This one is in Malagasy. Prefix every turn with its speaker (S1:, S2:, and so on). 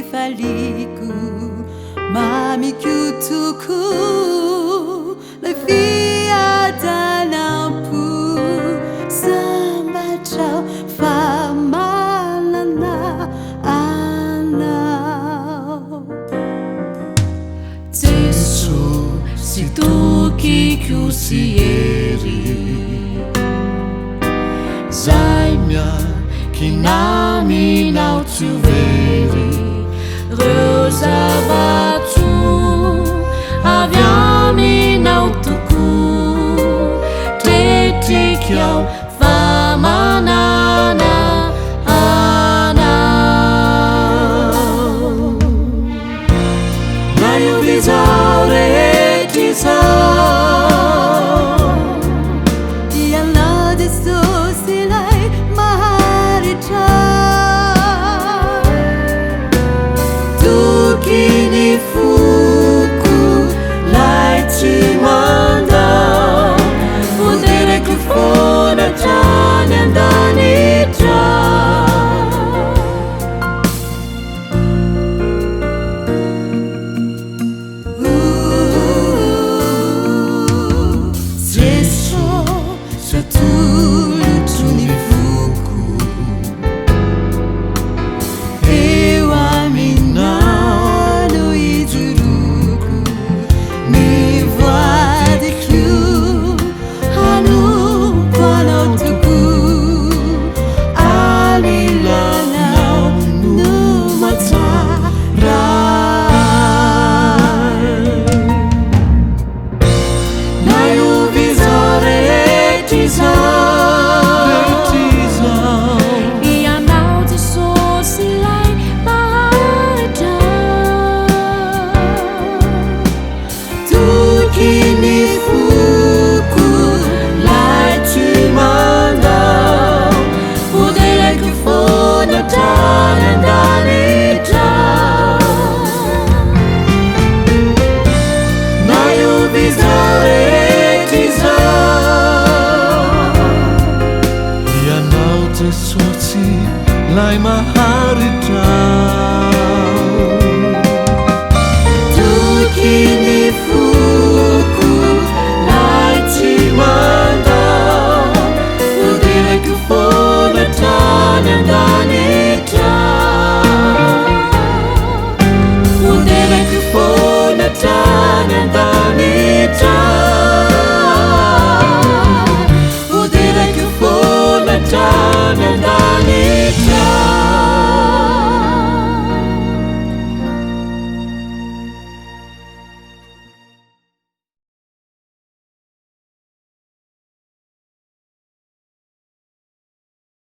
S1: kifaliku mami kutuku lefia dalampu sambachao famalana anao Jesu si tu ki kusieri Zaimia kinami nau tu veri Rosavatu aviami nau tuku Teti kiau famanana anau Nayu visaure etisau Diana de sosilai maharita Kini fuku laiti manda Udere kufona tani andani tra Jesu satulu tuni fuku Ewa mina Lai maharita Tu kini